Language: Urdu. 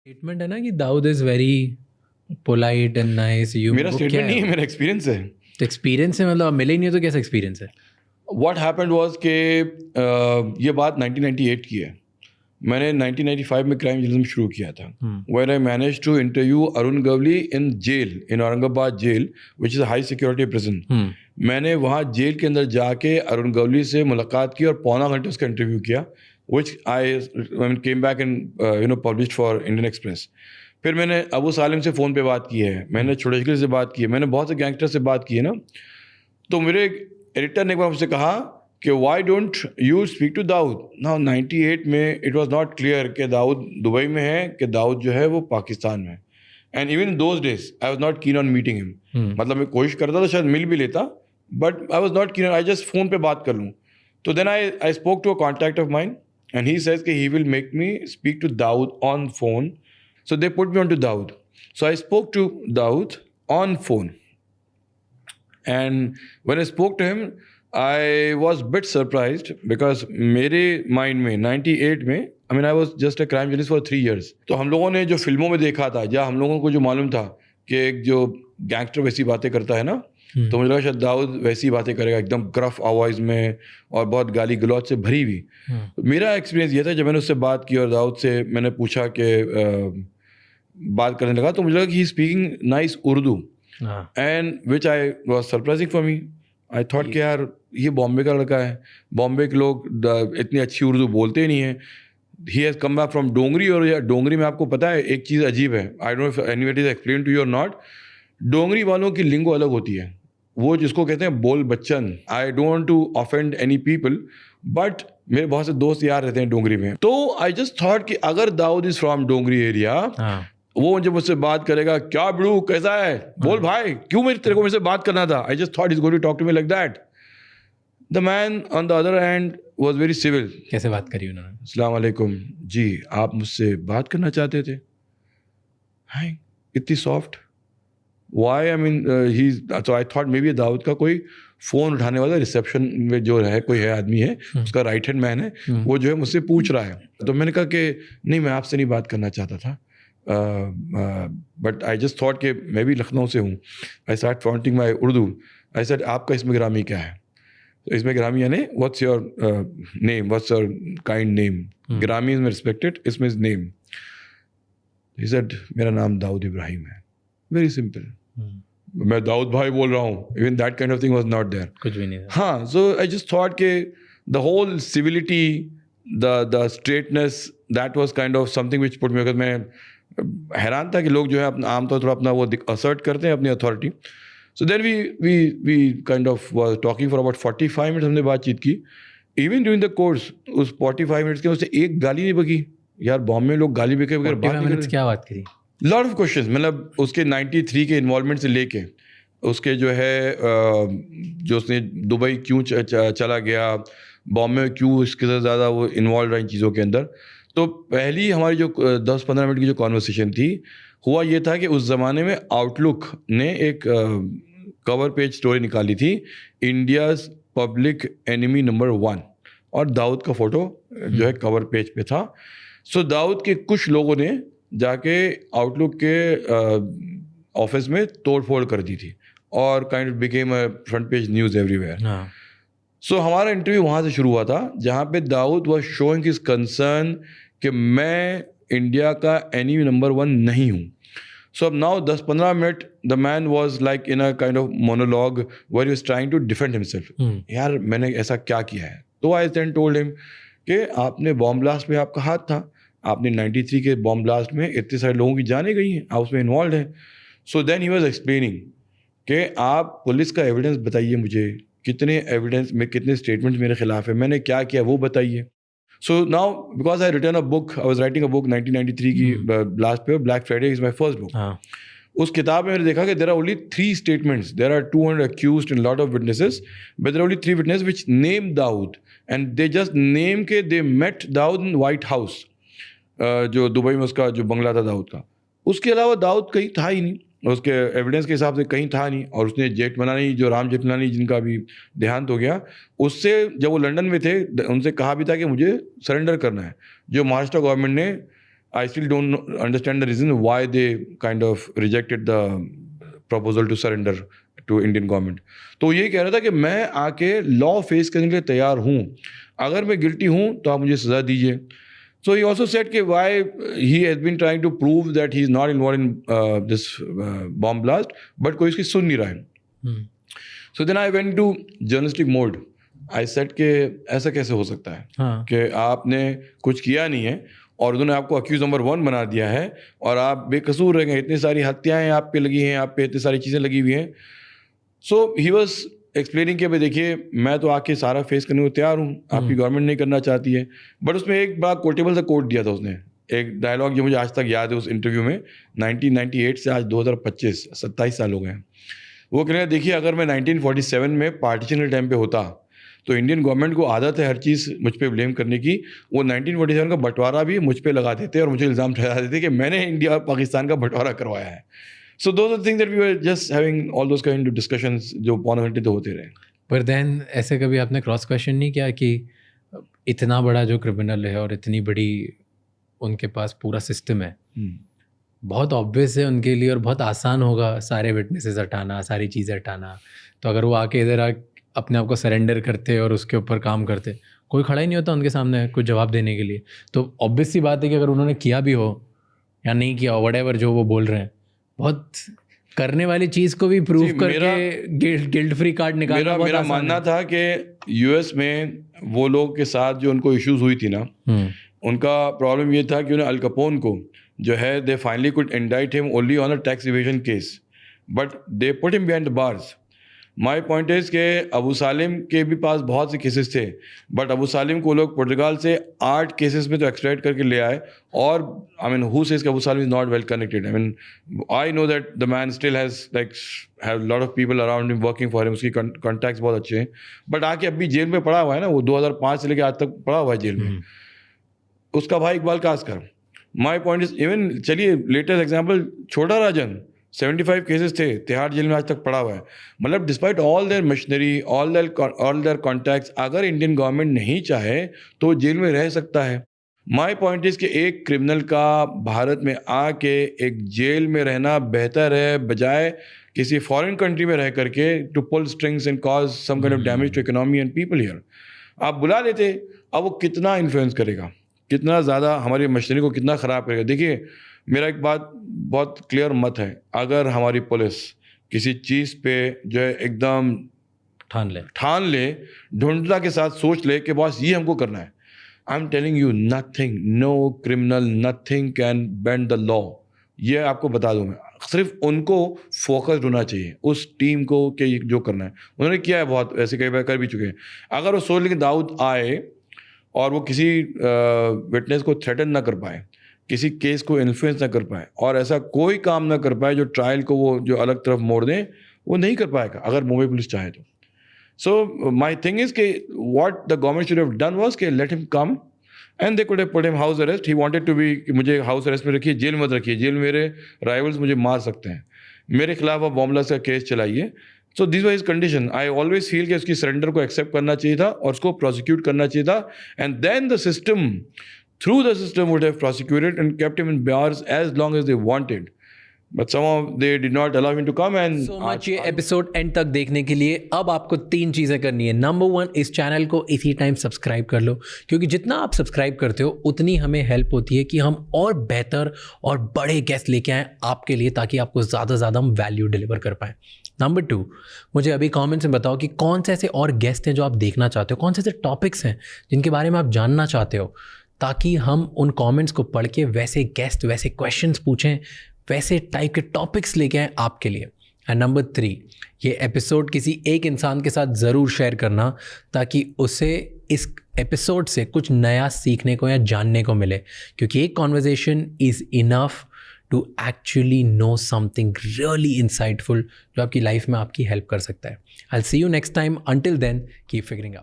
اسٹیٹمنٹ ہے نا کہ Dawood is very polite and nice. میرا اسٹیٹمنٹ نہیں ہے, میرا ایکسپیرینس ہے. ایکسپیرینس ہے, مطلب ملے نہیں تو کیسا ایکسپیرینس ہے؟ واٹ ہیپنڈ واز کہ یہ بات 1998 کی ہے. میں نے 1995 میں کرائم جرنلزم شروع کیا تھا. When I manage to interview Arun Gawli in jail in Aurangabad jail which is a high security prison. میں نے وہاں جیل کے اندر جا کے ارون گولی سے ملاقات کی اور پونا گھنٹے اس کا انٹرویو کیا, which I came back and published for Indian Express. پھر میں نے ابو سالم سے فون پہ بات کی ہے, میں نے چھوٹے شکل سے بات کی ہے, میں نے بہت سے گینگسٹر سے بات کی ہے نا. تو میرے ایڈیٹر نے ایک بار مجھ سے کہا کہ why don't you speak to Dawood. نا 98 میں اٹ واز ناٹ کلیئر کہ داؤد دبئی میں ہے کہ داؤد جو ہے وہ پاکستان میں. And even those days I was not keen on meeting him. مطلب میں کوشش کرتا تو شاید مل بھی لیتا, but I was not keen, I just phone پہ بات کر لوں. تو then I spoke to a contact of mine and he says کہ he will make me speak to Dawood on phone. So they put me on to Dawood. So I spoke to Dawood on phone. And when I spoke to him, I was a bit surprised because میرے mind میں 98 میں I mean I was just a crime journalist for 3 years. تو ہم لوگوں نے جو فلموں میں دیکھا تھا یا ہم لوگوں کو جو معلوم تھا کہ ایک جو گینگسٹر ویسی باتیں کرتا ہے نا, تو مجھے لگا شاید داؤد ویسی باتیں کرے گا ایک دم گرف آواز میں اور بہت گالی گلوچ سے بھری ہوئی. میرا ایکسپیرینس یہ تھا جب میں نے اس سے بات کی اور داؤد سے میں نے پوچھا کہ بات کرنے لگا تو مجھے لگا کہ he speaking nice Urdu, and which I was surprising for me. I thought کہ یار یہ بامبے کا لڑکا ہے, بامبے کے لوگ اتنی اچھی اردو بولتے نہیں ہیں. He has come back from Dongri, اور ڈونگری میں آپ کو پتہ ہے ایک چیز عجیب ہے, I don't know if anybody is explain to you or not. Dongri والوں کی لنگو الگ ہوتی ہے, وہ جس کو کہتے ہیں بول بچن. I don't want to offend any people, but میرے بہت سے دوست یار رہتے ہیں ڈونگری میں. تو آئی جسٹ تھاٹ کہ اگر داؤد از فرام ڈونگری ایریا, وہ جب مجھ سے بات کرے گا کیا بڑو کیسا ہے, بول بھائی کیوں تیرے کو مجھ سے بات کرنا تھا, I just thought is going to talk to me like that. The man on the other hand was very civil. کیسے بات کری انہوں نے؟ السلام علیکم جی, آپ مجھ سے بات کرنا چاہتے تھے. ہائے اتنی سافٹ, وائی آئی مین ہی. تو آئی تھاٹ مے بی داؤد کا کوئی فون اٹھانے والا ریسیپشن میں جو ہے کوئی ہے آدمی ہے, اس کا رائٹ ہینڈ مین ہے, وہ جو ہے مجھ سے پوچھ رہا ہے. تو میں نے کہا کہ نہیں میں آپ سے نہیں بات کرنا چاہتا تھا, بٹ آئی جسٹ تھاٹ کہ میں بھی لکھنؤ سے ہوں. I start flaunting my Urdu. I said آپ کا اسم گرامی کیا ہے؟ اس میں گرامی یعنی what's your name, what's your kind name. گرامی از ریسپیکٹڈ, اس میں از نیم. ہی سیڈ میرا نام داؤد ابراہیم ہے. Very simple. میں داؤد بھائی بول رہا ہوں. Even that kind of thing was not there. کچھ بھی نہیں. ہاں, سو آئی جسٹ تھاٹ کہ the whole civility, the straightness, that was kind of something which put me. میں حیران تھا کہ لوگ جو ہے اپنا عام طور پر اپنا وہ اسرٹ کرتے ہیں اپنی authority. So then we kind of was talking for about 45 minutes. ہم نے بات چیت کی. ایون ڈیورنگ دا کورس اس 45 منٹس کے اس سے ایک گالی نہیں بکی. یار بامبے میں لوگ گالی بکے بغیر بات نہیں کرتے. کیا بات کری؟ لاٹ آف کوشچنز, مطلب اس کے 93 کے انوالومنٹ سے لے کے اس کے جو ہے جو اس نے دبئی کیوں چلا گیا, بامبے میں کیوں اس کے زیادہ وہ انوالو رہا ان چیزوں کے اندر. تو پہلی ہماری جو 10-15 منٹ کی جو کانورسیشن تھی, ہوا یہ تھا کہ اس زمانے میں آؤٹ لک نے ایک کور پیج اسٹوری نکالی تھی, انڈیاز پبلک اینیمی نمبر 1, اور داؤد کا فوٹو جو ہے کور پیج پہ تھا. سو داؤد کے کچھ لوگوں نے جا کے آؤٹ لک کے آفس میں توڑ پھوڑ کر دی تھی, اور kind became a front page news everywhere. So ہمارا انٹرویو وہاں سے شروع ہوا تھا جہاں پہ Dawood was showing his concern کہ میں انڈیا کا اینیمی نمبر 1 نہیں ہوں. سو اب now 10-15 minute the man was like in a kind of monologue where he was trying to defend himself. یار میں نے ایسا کیا کیا ہے؟ تو آئی دین ٹولڈ ہم کہ آپ نے بام بلاسٹ میں آپ کا ہاتھ تھا, آپ نے 93 کے بام بلاسٹ میں اتنے سارے لوگوں کی جانیں گئی ہیں, آپ اس میں انوالوڈ ہیں. سو دین ہی واز ایکسپلیننگ کہ آپ پولیس کا ایویڈنس بتائیے مجھے, کتنے ایویڈنس میں کتنے اسٹیٹمنٹ میرے خلاف ہے, میں نے کیا کیا وہ بتائیے. So now because I written a book, I was writing a book 1993 کی لاسٹ پہ, Black Friday is my first book. اس کتاب میں میں نے دیکھا کہ there are only 3 statements, there are 200 accused and lot of witnesses, but there are only 3 witnesses which name Dawood, and they just name کہ they met Dawood in White House, جو دبئی میں اس کا جو بنگلہ تھا داؤد کا. اس کے علاوہ داؤد کہیں تھا ہی نہیں, اس کے ایویڈنس کے حساب سے کہیں تھا نہیں. اور اس نے جیٹملانی, جو رام جیٹملانی جن کا بھی دیہانت ہو گیا, اس سے جب وہ لنڈن میں تھے ان سے کہا بھی تھا کہ مجھے سرنڈر کرنا ہے, جو مہاراشٹر گورنمنٹ نے I still don't understand the reason why they kind of rejected the proposal to surrender to Indian government. تو یہ کہہ رہا تھا کہ میں آ کے لا فیس کرنے کے لیے تیار ہوں, اگر میں گلٹی ہوں تو آپ مجھے سزا دیجیے. So he also said کہ why he has been trying to prove that he is not involved in this bomb blast, but کوئی اس کی سن نہیں رہا ہے. So then I went to journalistic mode. I said کہ ایسا کیسے ہو سکتا ہے کہ آپ نے کچھ کیا نہیں ہے اور انہوں نے آپ کو اکیوز نمبر 1 بنا دیا ہے اور آپ بے قصور رہ گئے, اتنی ساری ہتیایں آپ پہ لگی ہیں, آپ پہ اتنی ساری چیزیں لگی ہوئی ہیں. سو ہی واز ایکسپلیننگ کہ بھائی دیکھیے میں تو آ کے سارا فیس کرنے کو تیار ہوں, آپ کی گورنمنٹ نہیں کرنا چاہتی ہے. بٹ اس میں ایک بڑا کوٹیبل سا کوٹ دیا تھا اس نے, ایک ڈائلاگ جو مجھے آج تک یاد ہے اس انٹرویو میں, 1998 سے آج 2025 27 سال ہو گئے ہیں. وہ کہنے لگا دیکھیے اگر میں 1947 میں پارٹیشن کے ٹائم پہ ہوتا تو انڈین گورنمنٹ کو عادت ہے ہر چیز مجھ پہ بلیم کرنے کی, وہ 1947 کا بٹوارا بھی مجھ پہ لگا دیتے اور مجھے الزام ٹھہرا دیتے کہ میں نے انڈیا اور پاکستان کا بٹوارا کروایا ہے. So those are the things that we were just having all those kind of discussions جو پونے گھنٹے تو ہوتے رہے. پر دین ایسے کبھی آپ نے کراس کویشچن نہیں کیا کہ اتنا بڑا جو کرمنل ہے اور اتنی بڑی ان کے پاس پورا سسٹم ہے, بہت آبویس ہے ان کے لیے اور بہت آسان ہوگا سارے وٹنسز ہٹانا, ساری چیزیں ہٹانا, تو اگر وہ آ کے ادھر اپنے آپ کو سرنڈر کرتے اور اس کے اوپر کام کرتے, کوئی کھڑا ہی نہیں ہوتا ان کے سامنے کچھ جواب دینے کے لیے. تو آبویس سی بات ہے کہ اگر انہوں نے کیا بھی ہو یا نہیں کیا ہو, وٹ ایور جو وہ بول رہے ہیں, بہت کرنے والی چیز کو بھی پروف کر کے گلٹ فری کارڈ نکالنا. میرا ماننا تھا کہ یو ایس میں وہ لوگ کے ساتھ جو ان کو ایشوز ہوئی تھی نا, ان کا پرابلم یہ تھا کہ انہیں الکپون کو جو ہے دے finally could indict him only on a tax evasion case, but they put him behind the bars. My point is کہ ابو سالم کے بھی پاس بہت سے کیسز تھے, بٹ ابو سالم کو لوگ پرتگال سے 8 کیسز میں تو ایکسٹریٹ کر کے لے آئے. اور آئی مین ہو سیز کہ Abu Salem is not well connected. I mean I know that the man still has like have lot of people around him working for him, اس کی کانٹیکٹس بہت اچھے ہیں, بٹ آ کے اب بھی جیل میں پڑا ہوا ہے نا, وہ 2005 سے لے کے آج تک پڑا ہوا ہے جیل میں. اس کا بھائی Iqbal Kaskar. My point is even چلیے latest example Chhota Rajan, 75 cases تھے, تہاڑ جیل میں آج تک پڑا ہوا ہے. مطلب despite all their machinery, all their contacts, اگر انڈین گورنمنٹ نہیں چاہے تو جیل میں رہ سکتا ہے. مائی پوائنٹ از کہ ایک کرمنل کا بھارت میں آ کے ایک جیل میں رہنا بہتر ہے بجائے کسی فارن کنٹری میں رہ کر کے to pull strings and cause some kind of damage to economy and people here. آپ بلا لیتے, اب وہ کتنا انفلوئنس کرے گا, کتنا زیادہ ہماری مشنری کو کتنا خراب کرے گا. دیکھیے میرا ایک بات بہت کلیئر مت ہے, اگر ہماری پولیس کسی چیز پہ جو ہے ایک دم ٹھان لے, ڈھونڈتا کے ساتھ سوچ لے کہ بس یہ ہم کو کرنا ہے, I am telling you nothing, no criminal, nothing can bend the law. یہ آپ کو بتا دوں میں, صرف ان کو فوکسڈ ہونا چاہیے اس ٹیم کو کہ جو کرنا ہے. انہوں نے کیا ہے بہت, ایسے کئی بار کر بھی چکے ہیں. اگر وہ سوچ لیں کہ داؤد آئے اور وہ کسی وٹنس کو تھریٹن نہ کر پائے, کسی کیس کو انفلوئنس نہ کر پائے, اور ایسا کوئی کام نہ کر پائے جو ٹرائل کو وہ جو الگ طرف موڑ دیں, وہ نہیں کر پائے گا اگر ممبئی پولیس چاہے تو. سو مائی تھنگ از کہ what the government should have done was کہ let him come and they could have put him house arrest. He wanted to be کہ مجھے ہاؤس اریسٹ میں رکھیے, جیل میں مت رکھیے, جیل میں میرے رائیولس مجھے مار سکتے ہیں, میرے خلاف آپ بام بلاسٹ کا کیس چلائیے. So this was his condition. I always feel کہ اس کی سرنڈر کو ایکسیپٹ کرنا چاہیے تھا اور اس کو پروسیکیوٹ کرنا چاہیے تھا, and then the system through the system would have prosecuted and kept him in bars as long as they wanted. But somehow they did not allow him to come. And so much یہ ایپیسوڈ اینڈ تک دیکھنے کے لیے اب آپ کو 3 چیزیں کرنی ہے. نمبر 1, اس چینل کو اسی ٹائم سبسکرائب کر لو, کیونکہ جتنا آپ سبسکرائب کرتے ہو اتنی ہمیں ہیلپ ہوتی ہے کہ ہم اور بہتر اور بڑے گیسٹ لے کے آئیں آپ کے لیے, تاکہ آپ کو زیادہ سے زیادہ ہم ویلیو ڈلیور کر پائیں. نمبر 2, مجھے ابھی کامنٹس میں بتاؤ کہ کون سے ایسے اور گیسٹ ہیں جو آپ دیکھنا چاہتے ہو, کون سے ایسے ٹاپکس ہیں جن کے بارے میں آپ جاننا چاہتے ہو, تاکہ ہم ان کامنٹس کو پڑھ کے ویسے گیسٹ, ویسے کویشچنس پوچھیں, ویسے ٹائپ کے ٹاپکس لے کے آئیں آپ کے لیے. اینڈ نمبر 3, یہ ایپیسوڈ کسی ایک انسان کے ساتھ ضرور شیئر کرنا تاکہ اسے اس ایپیسوڈ سے کچھ نیا سیکھنے کو یا جاننے کو ملے, کیونکہ ایک conversation is enough to actually know something really insightful جو آپ کی لائف میں آپ کی ہیلپ کر سکتا ہے. I'll see you next time. Until then, keep figuring out.